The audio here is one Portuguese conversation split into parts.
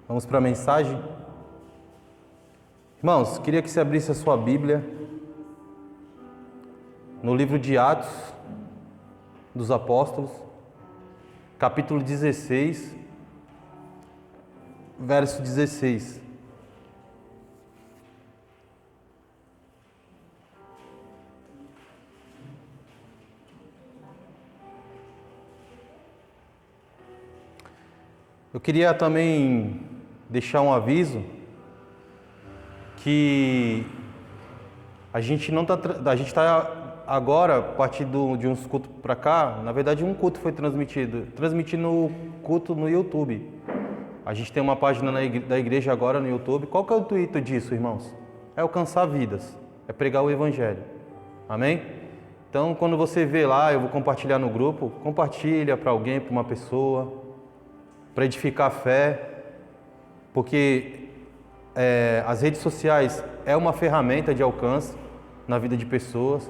Vamos para a mensagem. Irmãos, queria que você abrisse a sua Bíblia no livro de Atos dos Apóstolos, capítulo 16, verso 16. Eu queria também deixar um aviso que a gente está agora, a partir de uns cultos para cá, na verdade um culto foi transmitindo o culto no YouTube. A gente tem uma página da igreja agora no YouTube. Qual que é o intuito disso, irmãos? É alcançar vidas, é pregar o Evangelho. Amém? Então, quando você vê lá, eu vou compartilhar no grupo, compartilha para alguém, para uma pessoa, para edificar a fé, porque as redes sociais é uma ferramenta de alcance na vida de pessoas,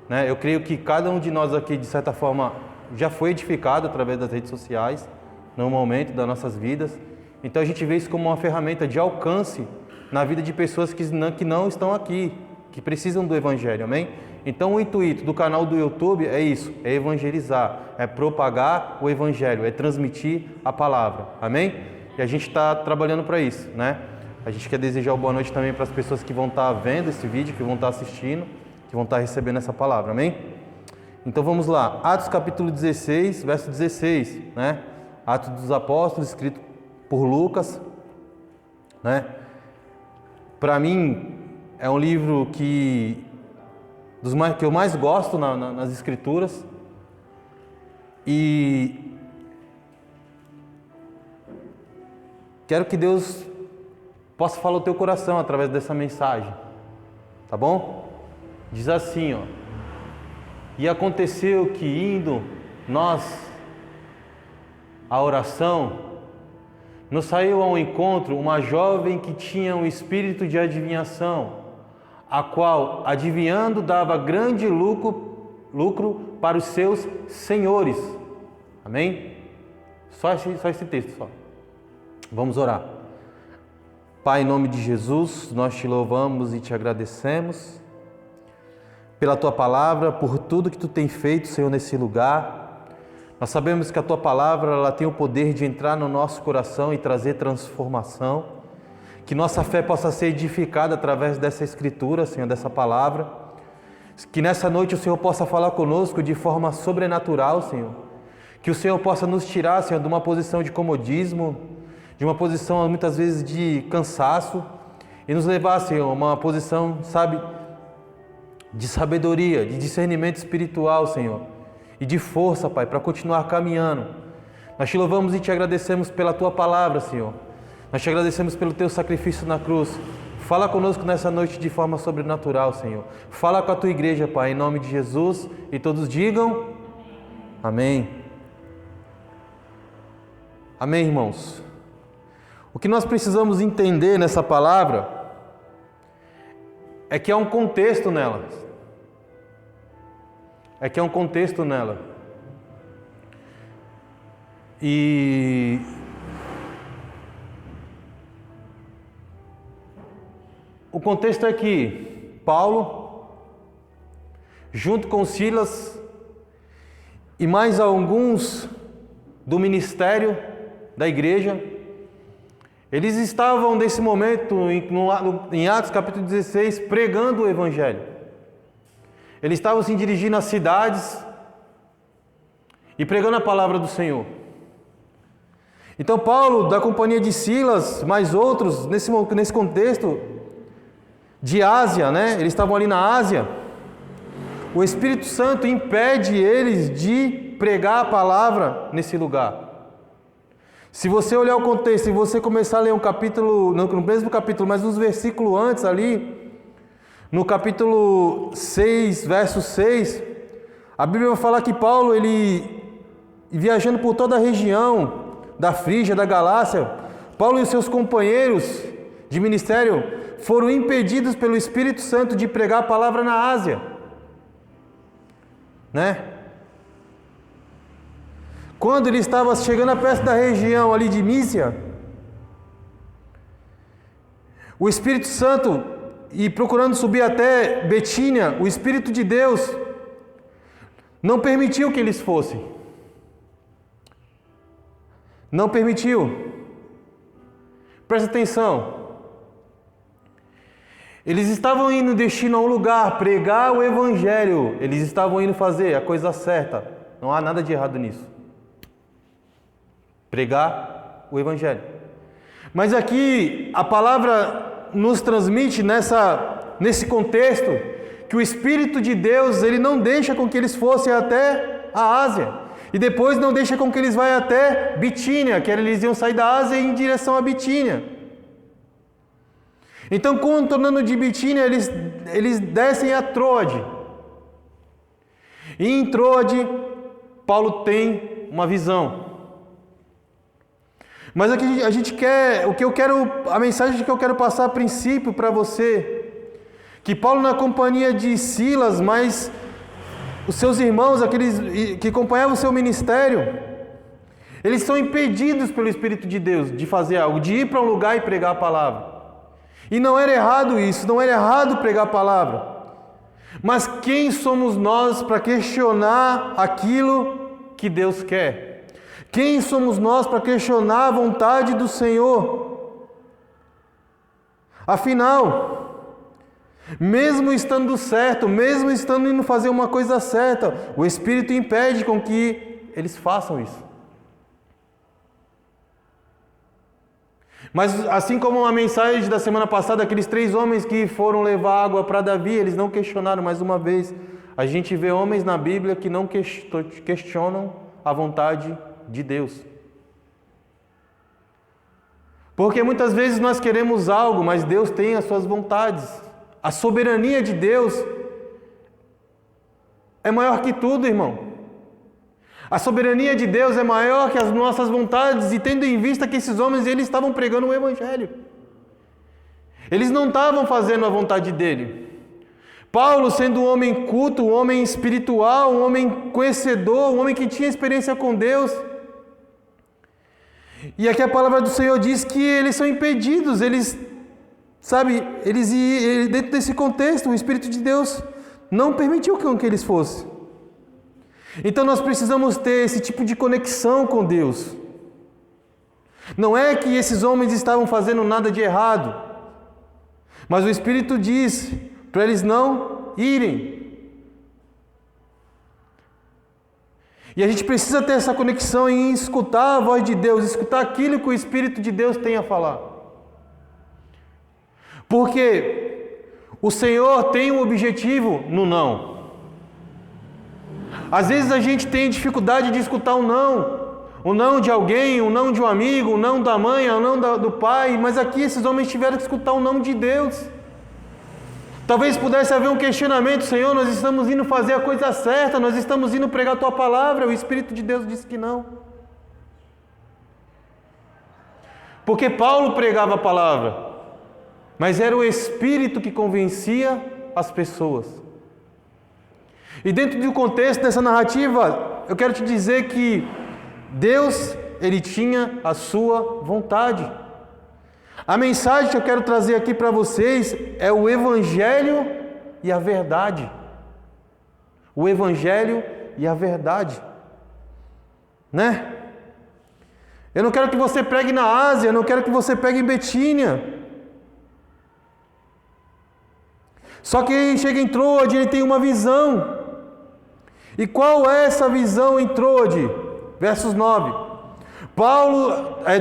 né? Eu creio que cada um de nós aqui, de certa forma, já foi edificado através das redes sociais, no momento das nossas vidas. Então a gente vê isso como uma ferramenta de alcance na vida de pessoas que não estão aqui, que precisam do Evangelho, amém? Então o intuito do canal do YouTube é isso, é evangelizar, é propagar o Evangelho, é transmitir a palavra, amém? E a gente está trabalhando para isso, né? A gente quer desejar uma boa noite também para as pessoas que vão estar vendo esse vídeo, que vão estar assistindo, que vão estar recebendo essa palavra, amém? Então vamos lá, Atos capítulo 16, verso 16, né? Atos dos Apóstolos, escrito por Lucas, né? Para mim é um livro que eu mais gosto nas Escrituras, e quero que Deus possa falar o teu coração através dessa mensagem, tá bom? Diz assim, ó: e aconteceu que indo nós à oração, nos saiu ao encontro uma jovem que tinha um espírito de adivinhação, a qual, adivinhando, dava grande lucro para os seus senhores. Amém? Só esse texto, só. Vamos orar. Pai, em nome de Jesus, nós te louvamos e te agradecemos pela Tua palavra, por tudo que Tu tem feito, Senhor, nesse lugar. Nós sabemos que a Tua palavra, ela tem o poder de entrar no nosso coração e trazer transformação. Que nossa fé possa ser edificada através dessa Escritura, Senhor, dessa palavra. Que nessa noite o Senhor possa falar conosco de forma sobrenatural, Senhor. Que o Senhor possa nos tirar, Senhor, de uma posição de comodismo, de uma posição muitas vezes de cansaço, e nos levar, Senhor, a uma posição, sabe, de sabedoria, de discernimento espiritual, Senhor, e de força, Pai, para continuar caminhando. Nós te louvamos e te agradecemos pela Tua palavra, Senhor. Nós te agradecemos pelo Teu sacrifício na cruz. Fala conosco nessa noite de forma sobrenatural, Senhor. Fala com a Tua igreja, Pai, em nome de Jesus, e todos digam amém. Amém, irmãos. O que nós precisamos entender nessa palavra é que há um contexto nela. E o contexto é que Paulo, junto com Silas e mais alguns do ministério da igreja, eles estavam nesse momento, em Atos capítulo 16, pregando o Evangelho. Eles estavam se dirigindo às cidades e pregando a palavra do Senhor. Então Paulo, da companhia de Silas, mais outros, nesse contexto de Ásia, né? Eles estavam ali na Ásia. O Espírito Santo impede eles de pregar a palavra nesse lugar. Se você olhar o contexto e você começar a ler um capítulo, no mesmo capítulo, mas uns versículos antes ali, no capítulo 6, verso 6, a Bíblia vai falar que Paulo, ele viajando por toda a região da Frígia, da Galácia, Paulo e os seus companheiros de ministério foram impedidos pelo Espírito Santo de pregar a palavra na Ásia, né? Quando ele estava chegando perto da região ali de Mísia, o Espírito Santo, e procurando subir até Betínia, o Espírito de Deus não permitiu que eles fossem. Não permitiu. Presta atenção. Eles estavam indo destino a um lugar, pregar o Evangelho. Eles estavam indo fazer a coisa certa. Não há nada de errado nisso. Pregar o Evangelho. Mas aqui a palavra nos transmite nesse contexto que o Espírito de Deus, ele não deixa com que eles fossem até a Ásia. E depois não deixa com que eles vá até Bitínia, que eles iam sair da Ásia em direção a Bitínia. Então, contornando de Bitínia, eles descem a Troade. E em Troade, Paulo tem uma visão. Mas aqui a mensagem que eu quero passar a princípio para você, que Paulo, na companhia de Silas, mas os seus irmãos, aqueles que acompanhavam o seu ministério, eles são impedidos pelo Espírito de Deus de fazer algo, de ir para um lugar e pregar a palavra. E não era errado isso, não era errado pregar a palavra. Mas quem somos nós para questionar aquilo que Deus quer? Quem somos nós para questionar a vontade do Senhor? Afinal, mesmo estando certo, mesmo estando indo fazer uma coisa certa, o Espírito impede com que eles façam isso. Mas assim como a mensagem da semana passada, aqueles 3 homens que foram levar água para Davi, eles não questionaram mais uma vez. A gente vê homens na Bíblia que não questionam a vontade de Deus. Porque muitas vezes nós queremos algo, mas Deus tem as suas vontades. A soberania de Deus é maior que tudo, irmão. A soberania de Deus é maior que as nossas vontades, e tendo em vista que esses homens, eles estavam pregando o Evangelho. Eles não estavam fazendo a vontade dele. Paulo, sendo um homem culto, um homem espiritual, um homem conhecedor, um homem que tinha experiência com Deus. E aqui a palavra do Senhor diz que eles são impedidos, dentro desse contexto, o Espírito de Deus não permitiu que eles fossem. Então nós precisamos ter esse tipo de conexão com Deus. Não é que esses homens estavam fazendo nada de errado, mas o Espírito diz para eles não irem. E a gente precisa ter essa conexão em escutar a voz de Deus, escutar aquilo que o Espírito de Deus tem a falar. Porque o Senhor tem um objetivo no não. Às vezes a gente tem dificuldade de escutar o não de alguém, o não de um amigo, o não da mãe, o não do pai, mas aqui esses homens tiveram que escutar o não de Deus. Talvez pudesse haver um questionamento: Senhor, nós estamos indo fazer a coisa certa, nós estamos indo pregar a Tua palavra. O Espírito de Deus disse que não. Porque Paulo pregava a palavra, mas era o Espírito que convencia as pessoas. E dentro do contexto dessa narrativa, eu quero te dizer que Deus, Ele tinha a sua vontade. A mensagem que eu quero trazer aqui para vocês é o Evangelho e a verdade. O Evangelho e a verdade. Né? Eu não quero que você pregue na Ásia, eu não quero que você pregue em Betínia. Só que ele chega em Troade, ele tem uma visão. E qual é essa visão em Troade? Versos 9.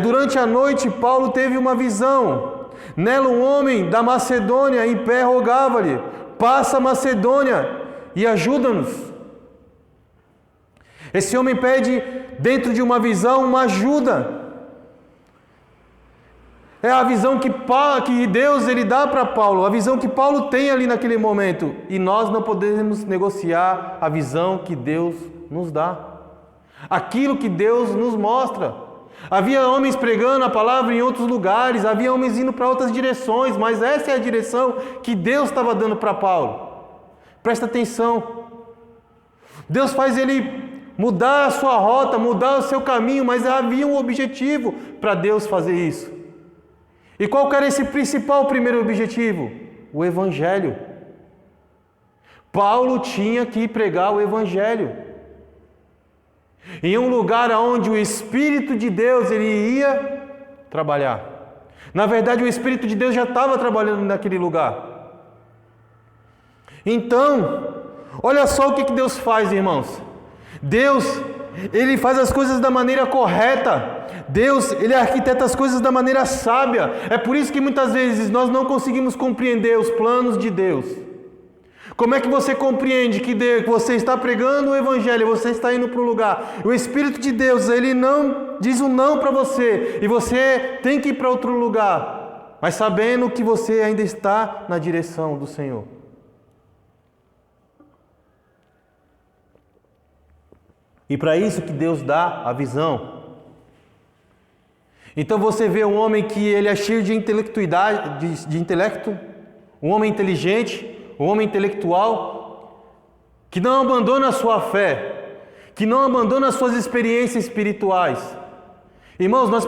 Durante a noite, Paulo teve uma visão. Nela um homem da Macedônia em pé rogava-lhe: passa a Macedônia e ajuda-nos. Esse homem pede, dentro de uma visão, uma ajuda. É a visão que Deus ele dá para Paulo, a visão que Paulo tem ali naquele momento. E nós não podemos negociar a visão que Deus nos dá. Aquilo que Deus nos mostra. Havia homens pregando a palavra em outros lugares, havia homens indo para outras direções, mas essa é a direção que Deus estava dando para Paulo. Presta atenção. Deus faz ele mudar a sua rota, mudar o seu caminho, mas havia um objetivo para Deus fazer isso. E qual que era esse principal primeiro objetivo? O Evangelho. Paulo tinha que pregar o Evangelho. Em um lugar onde o Espírito de Deus ele ia trabalhar. Na verdade, o Espírito de Deus já estava trabalhando naquele lugar. Então, olha só o que Deus faz, irmãos. Deus, Ele faz as coisas da maneira correta. Deus, Ele arquiteta as coisas da maneira sábia. É por isso que muitas vezes nós não conseguimos compreender os planos de Deus. Como é que você compreende que você está pregando o Evangelho, você está indo para o lugar, o Espírito de Deus, Ele não diz um não para você, e você tem que ir para outro lugar, mas sabendo que você ainda está na direção do Senhor. E para isso que Deus dá a visão. Então você vê um homem que ele é cheio de intelectualidade, de intelecto, um homem inteligente, um homem intelectual, que não abandona a sua fé, que não abandona as suas experiências espirituais. Irmãos, nós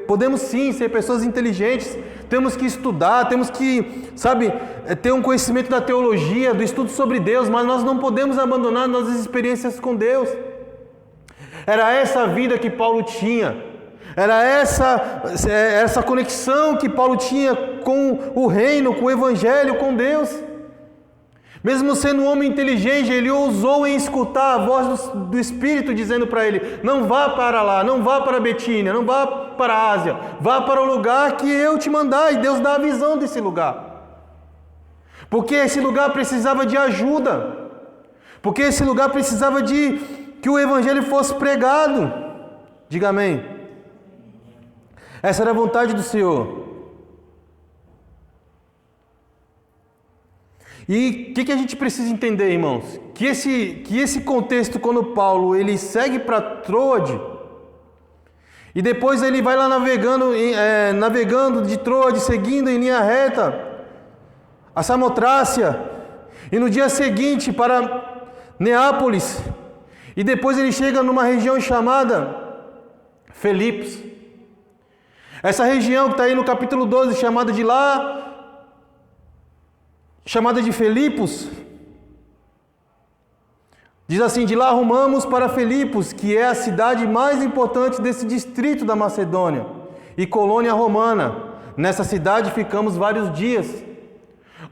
podemos sim ser pessoas inteligentes, temos que estudar, temos que, ter um conhecimento da teologia, do estudo sobre Deus, mas nós não podemos abandonar nossas experiências com Deus. Era essa a vida que Paulo tinha, era essa conexão que Paulo tinha com o reino, com o Evangelho, com Deus. Mesmo sendo um homem inteligente, ele ousou em escutar a voz do Espírito dizendo para ele: não vá para lá, não vá para Betínia, não vá para a Ásia, vá para o lugar que eu te mandar. E Deus dá a visão desse lugar, porque esse lugar precisava de ajuda, porque esse lugar precisava de que o Evangelho fosse pregado. Diga amém. Essa era a vontade do Senhor. E o que a gente precisa entender, irmãos? Que esse contexto, quando Paulo ele segue para Troade, e depois ele vai lá navegando de Troade, seguindo em linha reta a Samotrácia, e no dia seguinte para Neápolis, e depois ele chega numa região chamada Filipos. Essa região que está aí no capítulo 12, chamada de Filipos, diz assim: de lá rumamos para Filipos, que é a cidade mais importante desse distrito da Macedônia e colônia romana. Nessa cidade ficamos vários dias.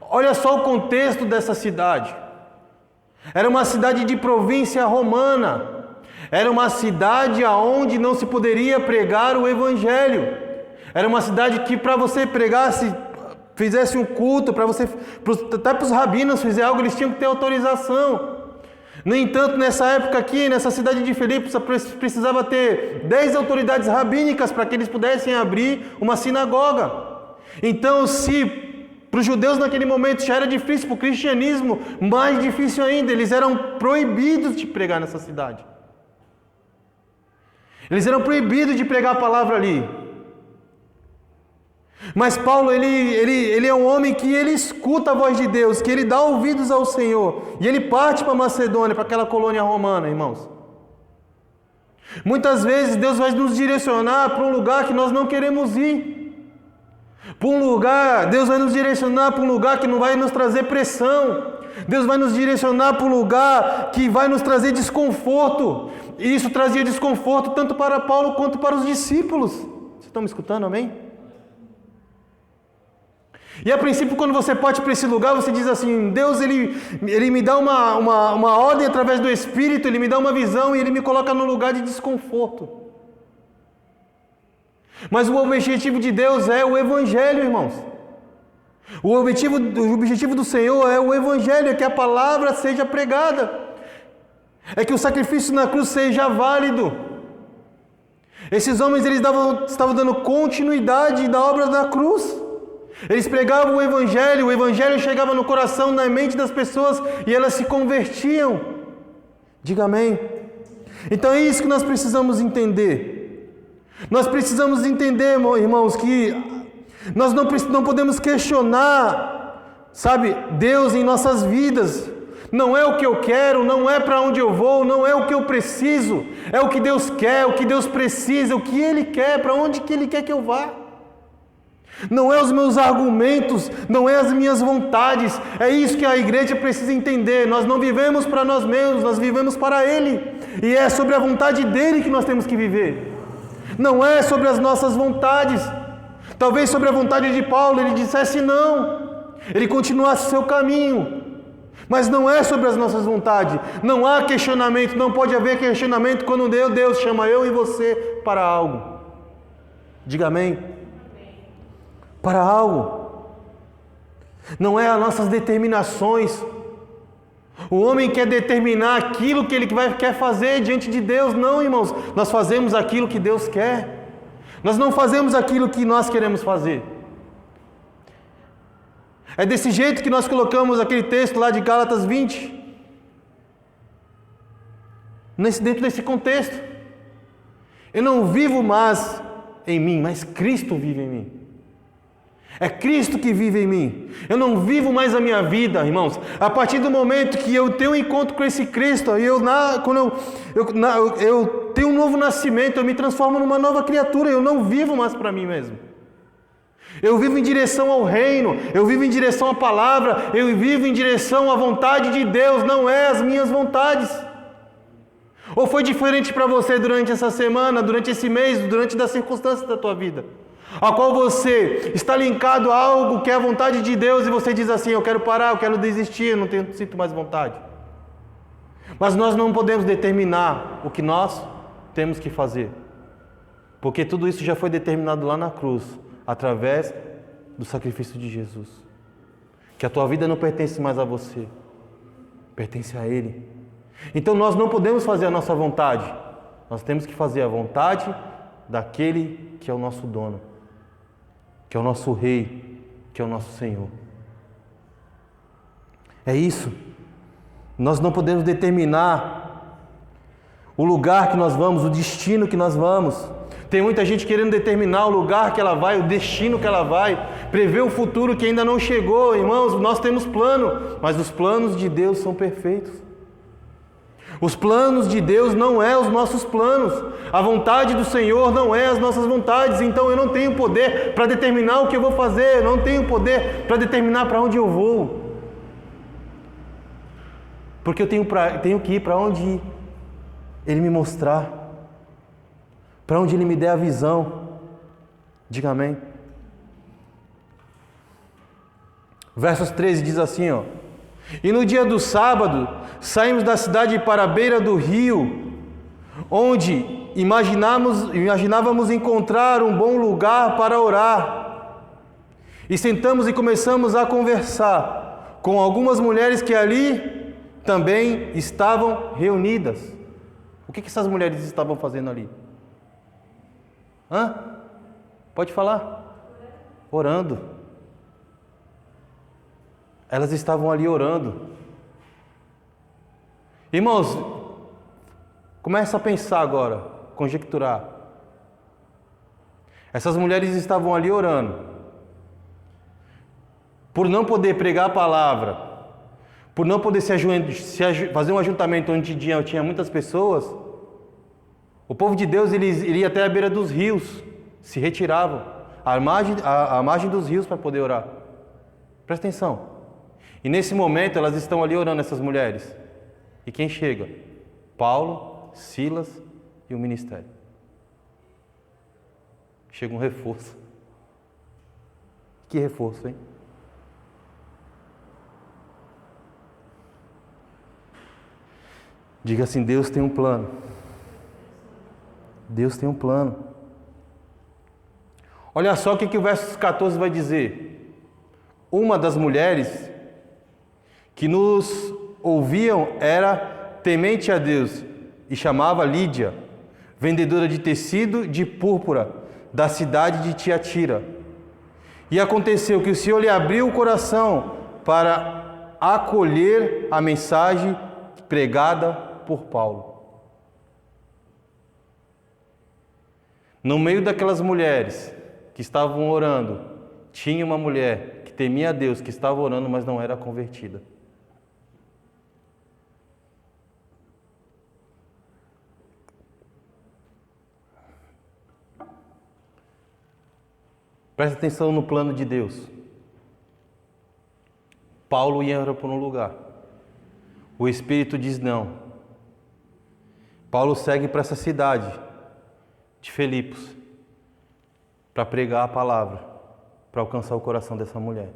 Olha só o contexto dessa cidade. Era uma cidade de província romana. Era uma cidade onde não se poderia pregar o Evangelho. Era uma cidade que para você pregasse, fizesse um culto, até para os rabinos fizer algo, eles tinham que ter autorização. No entanto, nessa época aqui, nessa cidade de Filipos, precisava ter 10 autoridades rabínicas para que eles pudessem abrir uma sinagoga. Então, se para os judeus naquele momento já era difícil, para o cristianismo, mais difícil ainda, eles eram proibidos de pregar nessa cidade. Eles eram proibidos de pregar a palavra ali. Mas Paulo, ele é um homem que ele escuta a voz de Deus, que ele dá ouvidos ao Senhor, e ele parte para Macedônia, para aquela colônia romana, irmãos. Muitas vezes Deus vai nos direcionar para um lugar que nós não queremos ir. Deus vai nos direcionar para um lugar que não vai nos trazer pressão. Deus vai nos direcionar para um lugar que vai nos trazer desconforto. E isso trazia desconforto tanto para Paulo quanto para os discípulos. Vocês estão me escutando, amém? E a princípio, quando você parte para esse lugar, você diz assim: Deus ele me dá uma ordem através do Espírito, Ele me dá uma visão e Ele me coloca num lugar de desconforto. Mas o objetivo de Deus é o Evangelho, irmãos. O objetivo do Senhor é o Evangelho, é que a palavra seja pregada, é que o sacrifício na cruz seja válido. Esses homens estavam dando continuidade da obra da cruz. Eles pregavam o Evangelho chegava no coração, na mente das pessoas e elas se convertiam. Diga amém. Então é isso que nós precisamos entender. Nós precisamos entender, irmãos, que nós não podemos questionar, Deus em nossas vidas. Não é o que eu quero, não é para onde eu vou, não é o que eu preciso. É o que Deus quer, o que Deus precisa, o que Ele quer, para onde que Ele quer que eu vá. Não é os meus argumentos, não é as minhas vontades. É isso que a igreja precisa entender. Nós não vivemos para nós mesmos, nós vivemos para Ele. E é sobre a vontade dEle que nós temos que viver. Não é sobre as nossas vontades. Talvez sobre a vontade de Paulo ele dissesse não. Ele continuasse seu caminho. Mas não é sobre as nossas vontades. Não há questionamento, não pode haver questionamento quando Deus chama eu e você para algo. Diga amém. Para algo. Não é as nossas determinações. O homem quer determinar aquilo que ele quer fazer diante de Deus. Não, irmãos. Nós fazemos aquilo que Deus quer. Nós não fazemos aquilo que nós queremos fazer. É desse jeito que nós colocamos aquele texto lá de Gálatas 20. Dentro desse contexto. Eu não vivo mais em mim, mas Cristo vive em mim. É Cristo que vive em mim. Eu não vivo mais a minha vida, irmãos. A partir do momento que eu tenho um encontro com esse Cristo, quando eu tenho um novo nascimento, eu me transformo numa nova criatura. Eu não vivo mais para mim mesmo. Eu vivo em direção ao reino. Eu vivo em direção à palavra. Eu vivo em direção à vontade de Deus. Não é as minhas vontades. Ou foi diferente para você durante essa semana, durante esse mês, durante das circunstâncias da tua vida? A qual você está linkado a algo que é a vontade de Deus e você diz assim, eu quero parar, eu quero desistir, eu não sinto mais vontade. Mas nós não podemos determinar o que nós temos que fazer. Porque tudo isso já foi determinado lá na cruz, através do sacrifício de Jesus. Que a tua vida não pertence mais a você, pertence a Ele. Então nós não podemos fazer a nossa vontade, nós temos que fazer a vontade daquele que é o nosso dono, que é o nosso Rei, que é o nosso Senhor. É isso. Nós não podemos determinar o lugar que nós vamos, o destino que nós vamos. Tem muita gente querendo determinar o lugar que ela vai, o destino que ela vai, prever o futuro que ainda não chegou. Irmãos, nós temos plano, mas os planos de Deus são perfeitos. Os planos de Deus não é os nossos planos. A vontade do Senhor não é as nossas vontades. Então eu não tenho poder para determinar o que eu vou fazer. Eu não tenho poder para determinar para onde eu vou. Porque eu tenho que ir para onde Ele me mostrar. Para onde Ele me der a visão. Diga amém. Versos 13 diz assim, ó. E no dia do sábado, saímos da cidade para a beira do rio, onde imaginávamos encontrar um bom lugar para orar. E sentamos e começamos a conversar com algumas mulheres que ali também estavam reunidas. O que essas mulheres estavam fazendo ali? Pode falar? Orando. Elas estavam ali orando. Irmãos, começa a pensar agora, conjecturar. Essas mulheres estavam ali orando. Por não poder pregar a palavra, por não poder fazer um ajuntamento onde tinha muitas pessoas, o povo de Deus ele iria até a beira dos rios, se retiravam, à margem dos rios para poder orar. Presta atenção. E nesse momento elas estão ali orando, essas mulheres. E quem chega? Paulo, Silas e o ministério. Chega um reforço. Que reforço, hein? Diga assim, Deus tem um plano. Deus tem um plano. Olha só o que o verso 14 vai dizer. Uma das mulheres que nos ouviam era temente a Deus e chamava Lídia, vendedora de tecido de púrpura da cidade de Tiatira. E aconteceu que o Senhor lhe abriu o coração para acolher a mensagem pregada por Paulo. No meio daquelas mulheres que estavam orando, tinha uma mulher que temia a Deus, que estava orando, mas não era convertida. Presta atenção no plano de Deus. Paulo ia para um lugar. O Espírito diz não. Paulo segue para essa cidade de Filipos para pregar a palavra, para alcançar o coração dessa mulher.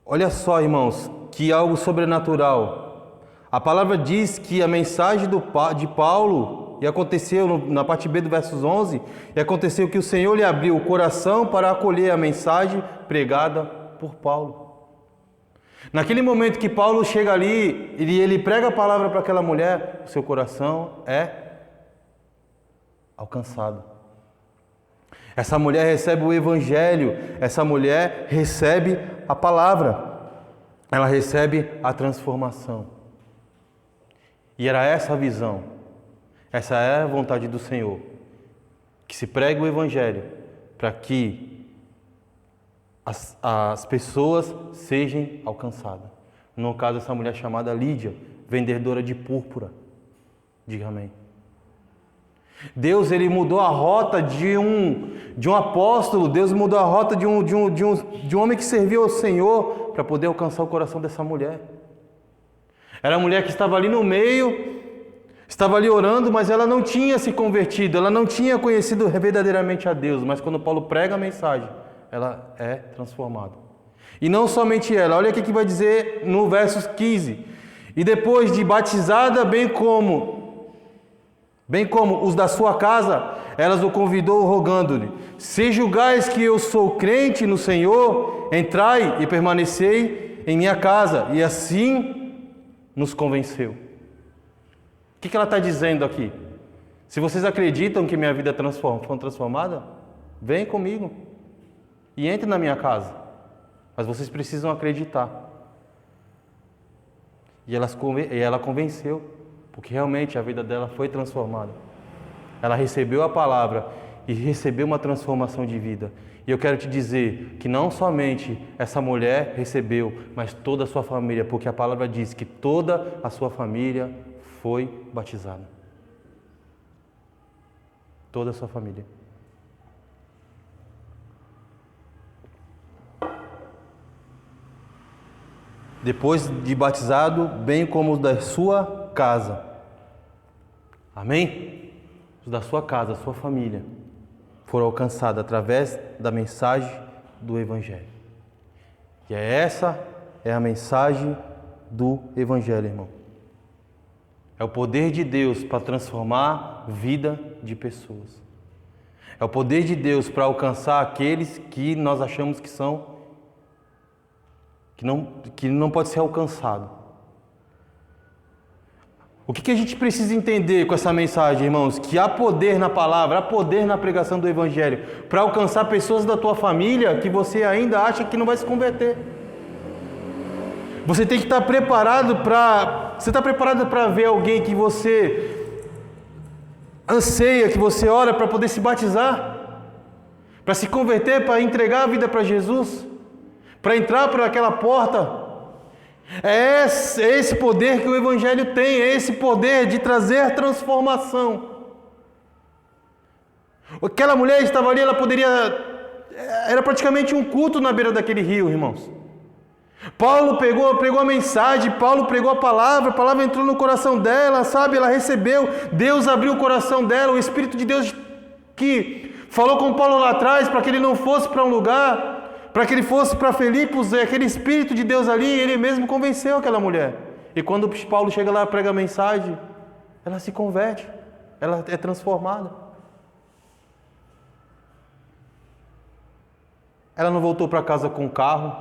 Olha só, irmãos, que algo sobrenatural. A palavra diz que a mensagem de Paulo, e aconteceu na parte B do versos 11, e aconteceu que o Senhor lhe abriu o coração para acolher a mensagem pregada por Paulo. Naquele momento que Paulo chega ali, e ele prega a palavra para aquela mulher, o seu coração é alcançado. Essa mulher recebe o Evangelho, essa mulher recebe a palavra, ela recebe a transformação. E era essa a visão, essa é a vontade do Senhor, que se pregue o Evangelho para que as pessoas sejam alcançadas. No caso, essa mulher chamada Lídia, vendedora de púrpura. Diga amém. Deus, ele mudou a rota de um apóstolo, Deus mudou a rota de um homem que serviu ao Senhor para poder alcançar o coração dessa mulher. Era a mulher que estava ali no meio, estava ali orando, mas ela não tinha se convertido, ela não tinha conhecido verdadeiramente a Deus, mas quando Paulo prega a mensagem, ela é transformada. E não somente ela, olha o que vai dizer no versos 15. E depois de batizada, bem como os da sua casa, elas o convidou rogando-lhe: se julgais que eu sou crente no Senhor, entrai e permanecei em minha casa. E assim nos convenceu. O que ela está dizendo aqui? Se vocês acreditam que minha vida foi transformada, vem comigo e entre na minha casa. Mas vocês precisam acreditar. E ela convenceu, porque realmente a vida dela foi transformada. Ela recebeu a palavra e recebeu uma transformação de vida. E eu quero te dizer que não somente essa mulher recebeu, mas toda a sua família, porque a palavra diz que toda a sua família foi batizada. Toda a sua família. Depois de batizado, bem como os da sua casa. Amém? Os da sua casa, a sua família, foram alcançados através da mensagem do Evangelho. E essa é a mensagem do Evangelho, irmão. É o poder de Deus para transformar a vida de pessoas. É o poder de Deus para alcançar aqueles que nós achamos que são que não pode ser alcançado. O que a gente precisa entender com essa mensagem, irmãos? Que há poder na palavra, há poder na pregação do Evangelho para alcançar pessoas da tua família que você ainda acha que não vai se converter. Você tem que estar preparado para... Você está preparado para ver alguém que você anseia, que você ora para poder se batizar? Para se converter, para entregar a vida para Jesus? Para entrar por aquela porta? É esse poder que o Evangelho tem, é esse poder de trazer transformação. Aquela mulher estava ali, ela poderia... Era praticamente um culto na beira daquele rio, irmãos. Paulo pregou a mensagem, Paulo pregou a palavra entrou no coração dela, sabe? Ela recebeu, Deus abriu o coração dela, o Espírito de Deus que falou com Paulo lá atrás para que ele não fosse para um lugar... Para que ele fosse para Filipos, aquele Espírito de Deus ali, ele mesmo convenceu aquela mulher. E quando Paulo chega lá e prega a mensagem, ela se converte, ela é transformada. Ela não voltou para casa com carro,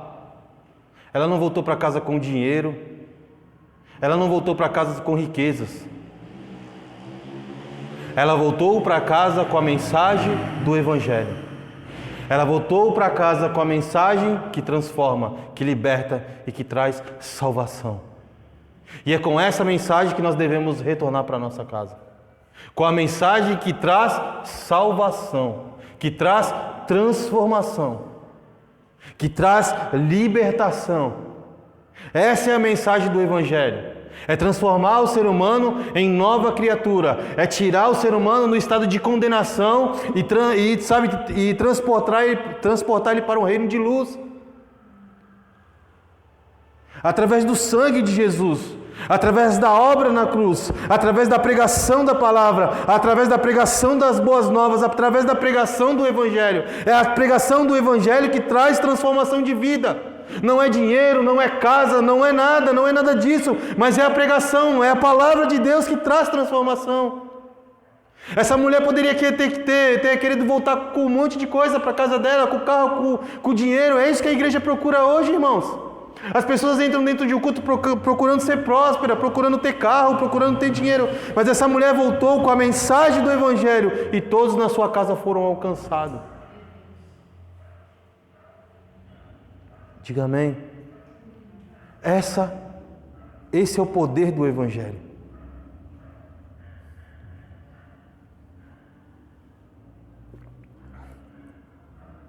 ela não voltou para casa com dinheiro, ela não voltou para casa com riquezas. Ela voltou para casa com a mensagem do Evangelho. Ela voltou para casa com a mensagem que transforma, que liberta e que traz salvação. E é com essa mensagem que nós devemos retornar para a nossa casa. Com a mensagem que traz salvação, que traz transformação, que traz libertação. Essa é a mensagem do Evangelho. É transformar o ser humano em nova criatura. É tirar o ser humano no estado de condenação e transportar ele para um reino de luz. Através do sangue de Jesus, através da obra na cruz, através da pregação da palavra, através da pregação das boas novas, através da pregação do Evangelho. É a pregação do Evangelho que traz transformação de vida. Não é dinheiro, não é casa, não é nada disso, mas é a pregação, é a palavra de Deus que traz transformação. Essa mulher poderia ter querido voltar com um monte de coisa para a casa dela, com o carro, com o dinheiro. É isso que a igreja procura hoje, irmãos. As pessoas entram dentro de um culto procurando ser próspera, procurando ter carro, procurando ter dinheiro. Mas essa mulher voltou com a mensagem do Evangelho e todos na sua casa foram alcançados. Diga amém. Esse é o poder do Evangelho.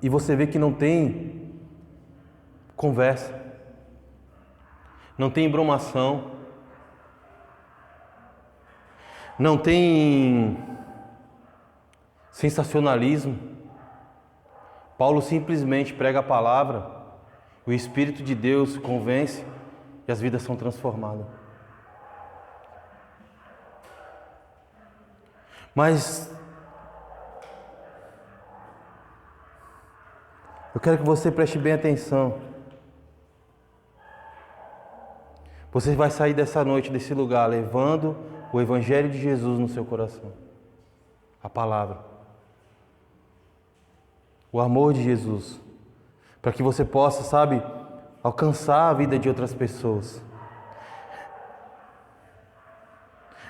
E você vê que não tem conversa. Não tem embromação, não tem sensacionalismo. Paulo simplesmente prega a palavra, o Espírito de Deus convence e as vidas são transformadas. Mas eu quero que você preste bem atenção. Você vai sair dessa noite, desse lugar, levando o Evangelho de Jesus no seu coração. A palavra. O amor de Jesus. Para que você possa, alcançar a vida de outras pessoas.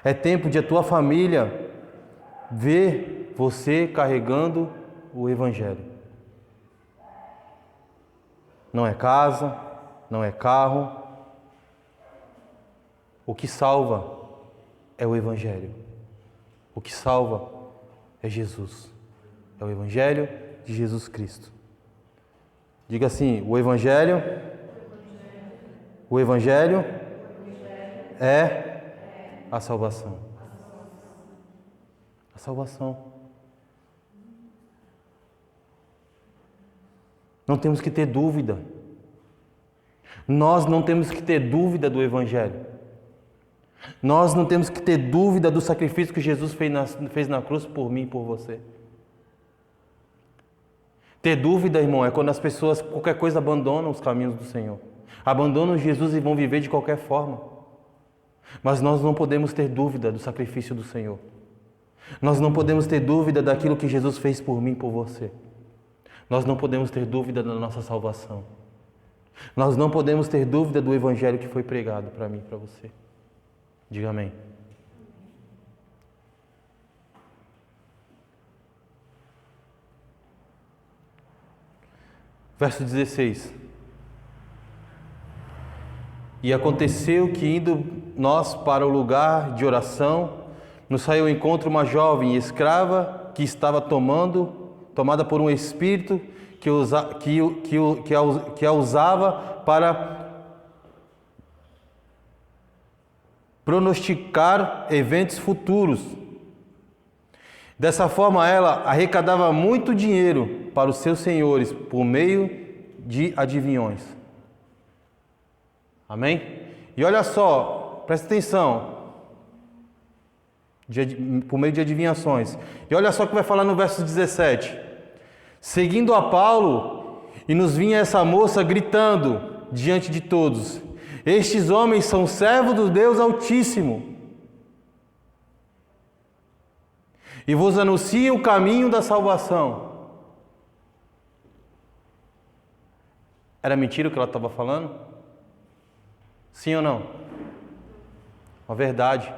É tempo de a tua família ver você carregando o Evangelho. Não é casa, não é carro. O que salva é o Evangelho. O que salva é Jesus. É o Evangelho de Jesus Cristo. Diga assim: o Evangelho é a salvação. A salvação. Não temos que ter dúvida. Nós não temos que ter dúvida do Evangelho. Nós não temos que ter dúvida do sacrifício que Jesus fez na cruz por mim e por você. Ter dúvida, irmão, é quando as pessoas, qualquer coisa, abandonam os caminhos do Senhor. Abandonam Jesus e vão viver de qualquer forma. Mas nós não podemos ter dúvida do sacrifício do Senhor. Nós não podemos ter dúvida daquilo que Jesus fez por mim e por você. Nós não podemos ter dúvida da nossa salvação. Nós não podemos ter dúvida do Evangelho que foi pregado para mim e para você. Diga amém. Verso 16. E aconteceu que, indo nós para o lugar de oração, nos saiu ao encontro uma jovem escrava que estava tomada por um espírito que a usava para pronosticar eventos futuros. Dessa forma, ela arrecadava muito dinheiro para os seus senhores por meio de adivinhões. Amém? E olha só, presta atenção. Por meio de adivinhações. E olha só o que vai falar no verso 17. Seguindo a Paulo, e nos vinha essa moça gritando diante de todos: estes homens são servos do Deus Altíssimo e vos anunciam o caminho da salvação. Era mentira o que ela estava falando? Sim ou não? Uma verdade.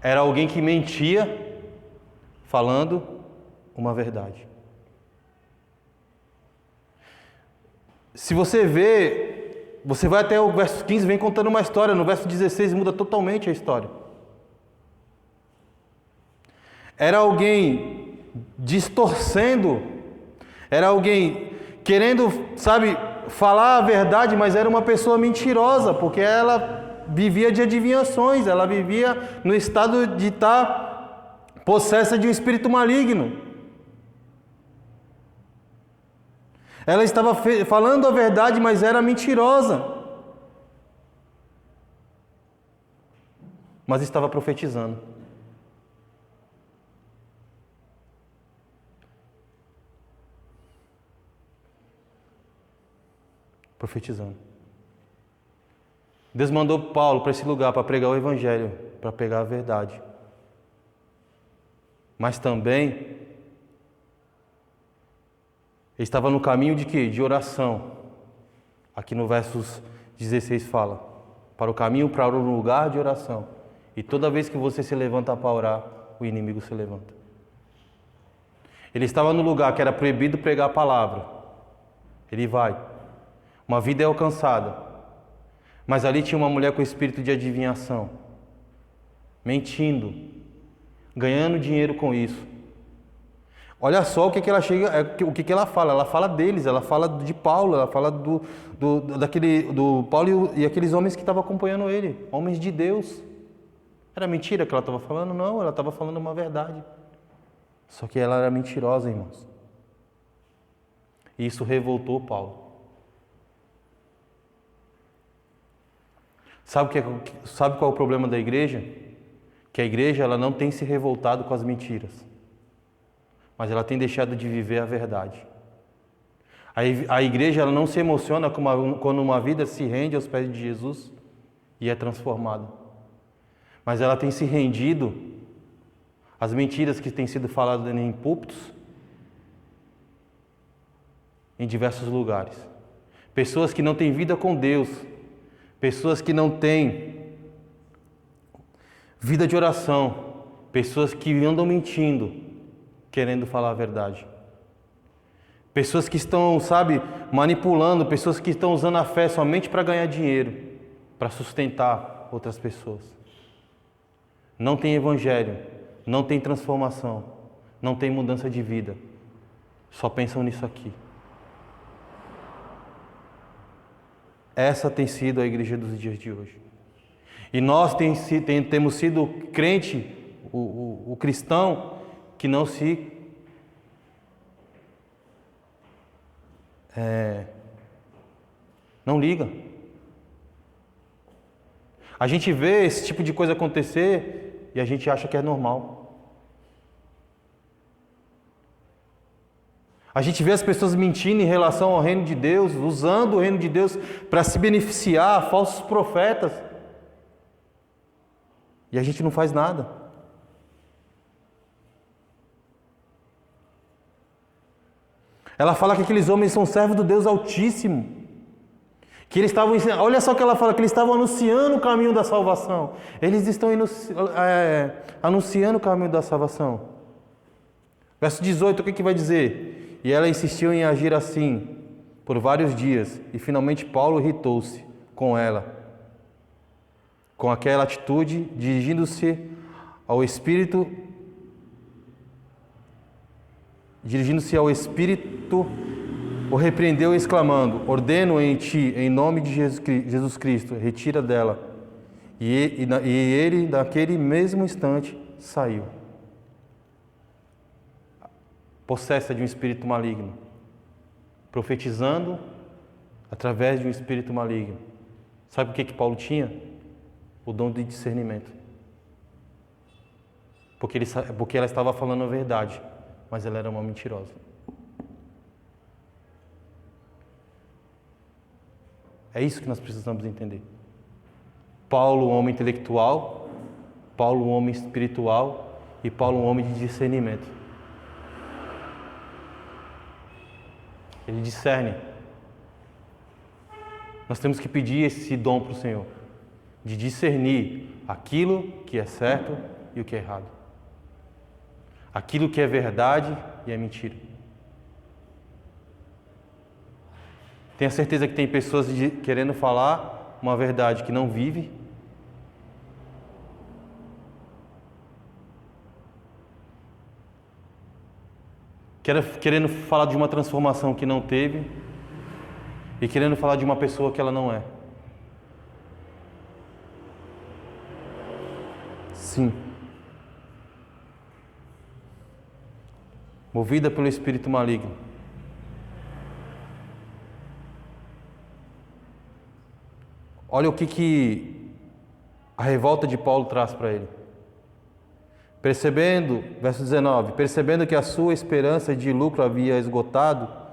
Era alguém que mentia falando uma verdade. Se você vê, você vai até o verso 15, vem contando uma história. No verso 16 muda totalmente a história. Era alguém distorcendo, era alguém querendo, falar a verdade, mas era uma pessoa mentirosa, porque ela vivia de adivinhações, ela vivia no estado de estar possessa de um espírito maligno. Ela estava falando a verdade, mas era mentirosa. Mas estava profetizando. Profetizando. Deus mandou Paulo para esse lugar para pregar o evangelho, para pregar a verdade. Mas também ele estava no caminho de quê? De oração. Aqui no versos 16 fala: para o caminho, para um lugar de oração. E toda vez que você se levanta para orar, o inimigo se levanta. Ele estava no lugar que era proibido pregar a palavra. Ele vai. Uma vida é alcançada. Mas ali tinha uma mulher com espírito de adivinhação, mentindo, ganhando dinheiro com isso. Olha só o que ela chega, o que ela fala. Ela fala deles, ela fala de Paulo, ela fala do Paulo e aqueles homens que estavam acompanhando ele, homens de Deus. Era mentira que ela estava falando? Não, ela estava falando uma verdade. Só que ela era mentirosa, irmãos. E isso revoltou Paulo. Sabe qual é o problema da igreja? Que a igreja ela não tem se revoltado com as mentiras, mas ela tem deixado de viver a verdade. A igreja ela não se emociona quando uma vida se rende aos pés de Jesus e é transformada, mas ela tem se rendido às mentiras que têm sido faladas em púlpitos, em diversos lugares. Pessoas que não têm vida com Deus, pessoas que não têm vida de oração, pessoas que andam mentindo, querendo falar a verdade. Pessoas que estão, manipulando, pessoas que estão usando a fé somente para ganhar dinheiro, para sustentar outras pessoas. Não tem evangelho, não tem transformação, não tem mudança de vida. Só pensam nisso aqui. Essa tem sido a igreja dos dias de hoje. E nós temos sido crente, o cristão, que não se não liga. A gente vê esse tipo de coisa acontecer e a gente acha que é normal. A gente vê as pessoas mentindo em relação ao reino de Deus, usando o reino de Deus para se beneficiar, falsos profetas. E a gente não faz nada. Ela fala que aqueles homens são servos do Deus Altíssimo. Que eles estavam ensinando, olha só o que ela fala, que eles estavam anunciando o caminho da salvação. Eles estão anunciando o caminho da salvação. Verso 18, o que vai dizer? E ela insistiu em agir assim por vários dias, e finalmente Paulo irritou-se com ela, com aquela atitude, dirigindo-se ao Espírito, o repreendeu exclamando: ordeno em ti, em nome de Jesus Cristo, retira dela. E ele, naquele mesmo instante, saiu. Possessa de um espírito maligno, profetizando através de um espírito maligno. Sabe o que Paulo tinha? O dom de discernimento. Porque ela estava falando a verdade, mas ela era uma mentirosa. É isso que nós precisamos entender. Paulo, um homem intelectual, Paulo, um homem espiritual e Paulo, um homem de discernimento. Ele discerne. Nós temos que pedir esse dom para o Senhor, de discernir aquilo que é certo e o que é errado, aquilo que é verdade e é mentira. Tenha certeza que tem pessoas querendo falar uma verdade que não vive, querendo falar de uma transformação que não teve, e querendo falar de uma pessoa que ela não é. Sim. Movida pelo espírito maligno. Olha o que a revolta de Paulo traz para ele. Percebendo, verso 19, percebendo que a sua esperança de lucro havia esgotado,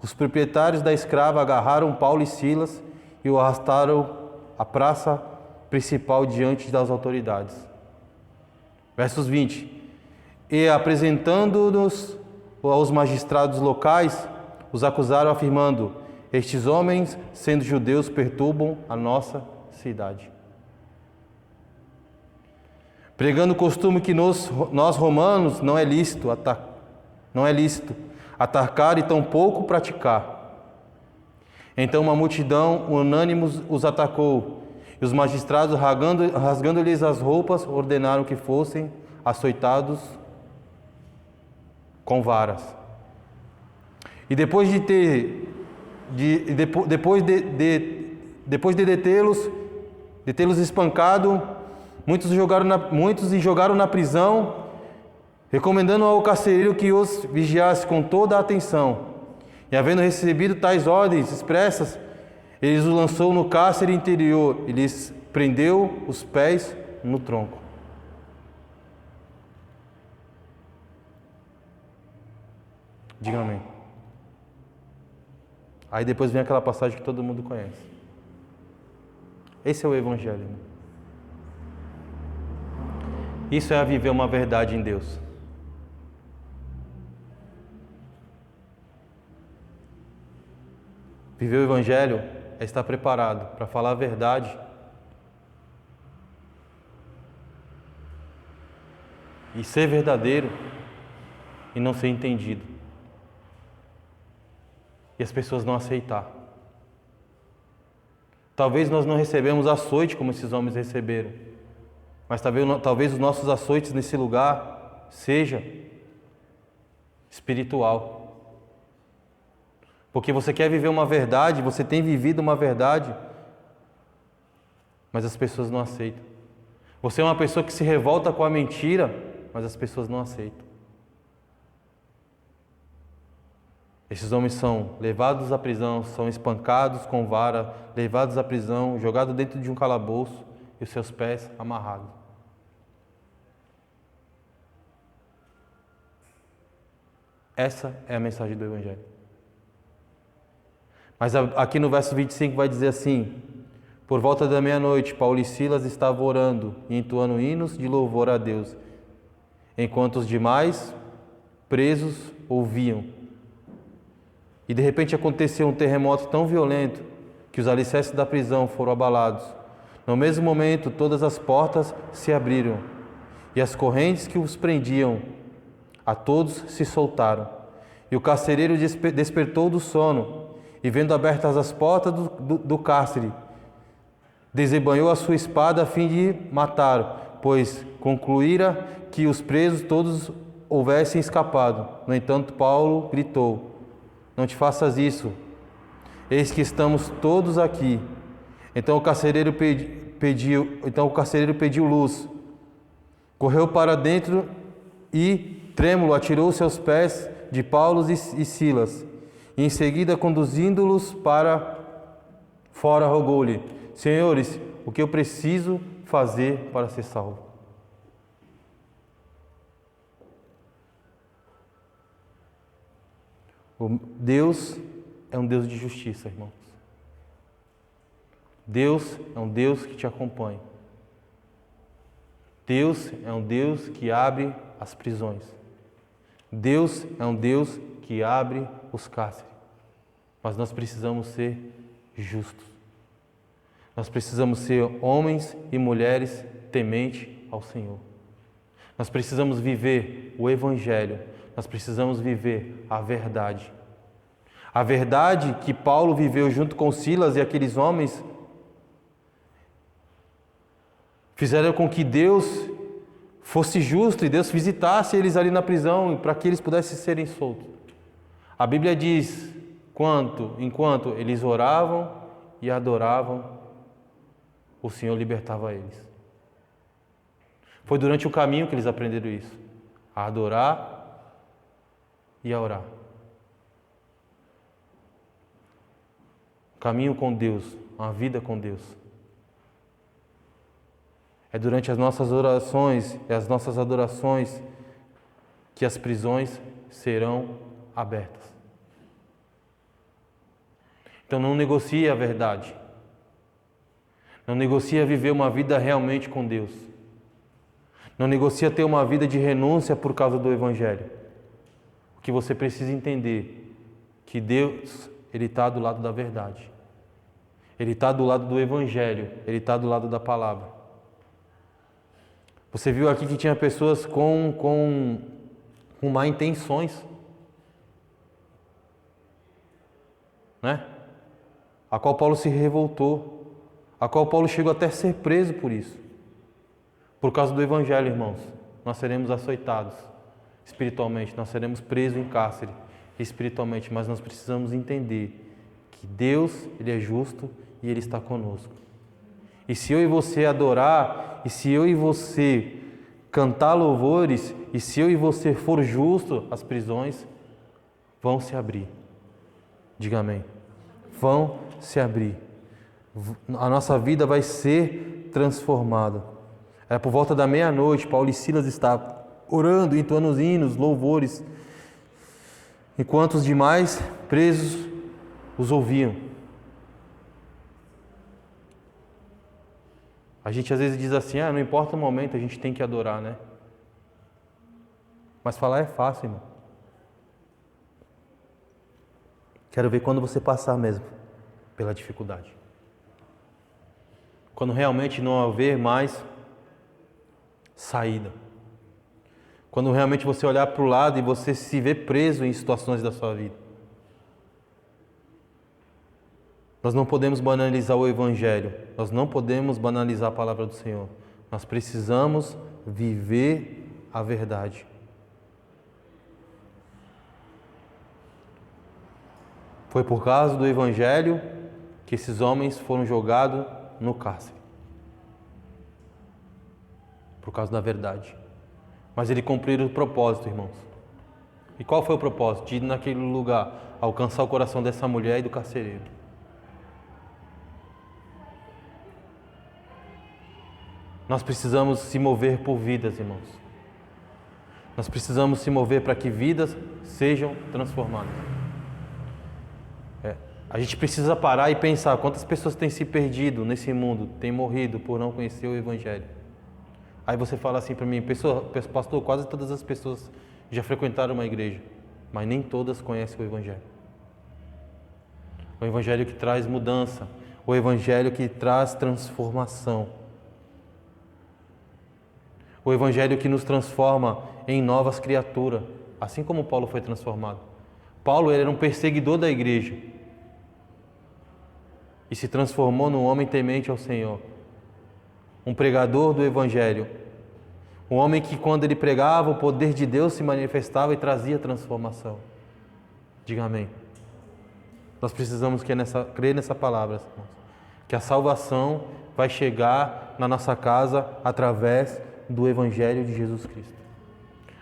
os proprietários da escrava agarraram Paulo e Silas e o arrastaram à praça principal diante das autoridades. Versos 20, e apresentando-nos aos magistrados locais, os acusaram afirmando: estes homens, sendo judeus, perturbam a nossa cidade. Pregando o costume que nós romanos não é lícito atacar e tampouco praticar. Então uma multidão unânime os atacou, e os magistrados, rasgando-lhes as roupas, ordenaram que fossem açoitados com varas. E depois de detê-los espancado, muitos jogaram na prisão, recomendando ao carcereiro que os vigiasse com toda a atenção. E havendo recebido tais ordens expressas, ele os lançou no cárcere interior e lhes prendeu os pés no tronco. Diga amém. Aí depois vem aquela passagem que todo mundo conhece. Esse é o Evangelho, irmão. Isso é viver uma verdade em Deus. Viver o Evangelho é estar preparado para falar a verdade e ser verdadeiro e não ser entendido. E as pessoas não aceitar. Talvez nós não recebemos açoite como esses homens receberam, mas talvez os nossos açoites nesse lugar seja espiritual. Porque você quer viver uma verdade, você tem vivido uma verdade, mas as pessoas não aceitam. Você é uma pessoa que se revolta com a mentira, mas as pessoas não aceitam. Esses homens são levados à prisão, são espancados com vara, levados à prisão, jogados dentro de um calabouço e os seus pés amarrados. Essa é a mensagem do Evangelho. Mas aqui no verso 25 vai dizer assim: por volta da meia-noite, Paulo e Silas estavam orando e entoando hinos de louvor a Deus, enquanto os demais presos ouviam. E de repente aconteceu um terremoto tão violento que os alicerces da prisão foram abalados. No mesmo momento, todas as portas se abriram e as correntes que os prendiam a todos se soltaram. E o carcereiro despertou do sono e, vendo abertas as portas do cárcere, desembanhou a sua espada a fim de matar, pois concluíra que os presos todos houvessem escapado. No entanto, Paulo gritou: não te faças isso, eis que estamos todos aqui. Então o carcereiro pediu luz, correu para dentro e, trêmulo, atirou-se aos pés de Paulo e Silas. E em seguida, conduzindo-los para fora, rogou-lhe: senhores, o que eu preciso fazer para ser salvo? Deus é um Deus de justiça, irmãos. Deus é um Deus que te acompanha. Deus é um Deus que abre as prisões. Deus é um Deus que abre os cárceres. Mas nós precisamos ser justos. Nós precisamos ser homens e mulheres tementes ao Senhor. Nós precisamos viver o Evangelho. Nós precisamos viver a verdade. A verdade que Paulo viveu junto com Silas e aqueles homens fizeram com que Deus fosse justo e Deus visitasse eles ali na prisão para que eles pudessem serem soltos. A Bíblia diz, enquanto eles oravam e adoravam, o Senhor libertava eles. Foi durante o caminho que eles aprenderam isso, a adorar e a orar. Caminho com Deus, uma vida com Deus. É durante as nossas orações e as nossas adorações que as prisões serão abertas. Então não negocie a verdade. Não negocie viver uma vida realmente com Deus. Não negocie ter uma vida de renúncia por causa do Evangelho. O que você precisa entender que Deus, Ele está do lado da verdade. Ele está do lado do Evangelho. Ele está do lado da palavra. Você viu aqui que tinha pessoas com má intenções, né? A qual Paulo se revoltou, a qual Paulo chegou até a ser preso por isso. Por causa do Evangelho, irmãos, nós seremos açoitados espiritualmente, nós seremos presos em cárcere espiritualmente, mas nós precisamos entender que Deus, Ele é justo e Ele está conosco. E se eu e você adorar, e se eu e você cantar louvores, e se eu e você for justo, as prisões vão se abrir. Diga amém. Vão se abrir. A nossa vida vai ser transformada. Era por volta da meia-noite, Paulo e Silas estavam orando, entoando os hinos, louvores, enquanto os demais presos os ouviam. A gente às vezes diz assim, não importa o momento, a gente tem que adorar, né? Mas falar é fácil, irmão. Quero ver quando você passar mesmo pela dificuldade. Quando realmente não haver mais saída. Quando realmente você olhar para o lado e você se ver preso em situações da sua vida. Nós não podemos banalizar o Evangelho. Nós não podemos banalizar a palavra do Senhor. Nós precisamos viver a verdade. Foi por causa do Evangelho que esses homens foram jogados no cárcere. Por causa da verdade. Mas eles cumpriram o propósito, irmãos. E qual foi o propósito? De ir naquele lugar, alcançar o coração dessa mulher e do carcereiro. Nós precisamos se mover por vidas, irmãos. Nós precisamos se mover para que vidas sejam transformadas. A gente precisa parar e pensar quantas pessoas têm se perdido nesse mundo, têm morrido por não conhecer o Evangelho. Aí você fala assim para mim, pastor, quase todas as pessoas já frequentaram uma igreja, mas nem todas conhecem o Evangelho. O Evangelho que traz mudança, o Evangelho que traz transformação. O Evangelho que nos transforma em novas criaturas, assim como Paulo foi transformado. Paulo era um perseguidor da igreja e se transformou num homem temente ao Senhor, um pregador do Evangelho, um homem que quando ele pregava o poder de Deus se manifestava e trazia transformação. Diga amém. Nós precisamos crer nessa palavra, irmãos, que a salvação vai chegar na nossa casa através do Evangelho de Jesus Cristo,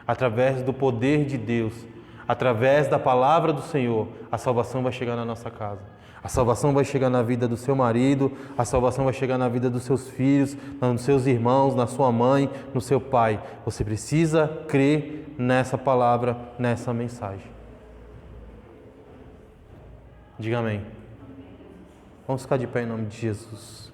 através do poder de Deus, através da palavra do Senhor, a salvação vai chegar na nossa casa. A salvação vai chegar na vida do seu marido, a salvação vai chegar na vida dos seus filhos, nos seus irmãos, na sua mãe, no seu pai. Você precisa crer nessa palavra, nessa mensagem. Diga amém. Vamos ficar de pé em nome de Jesus.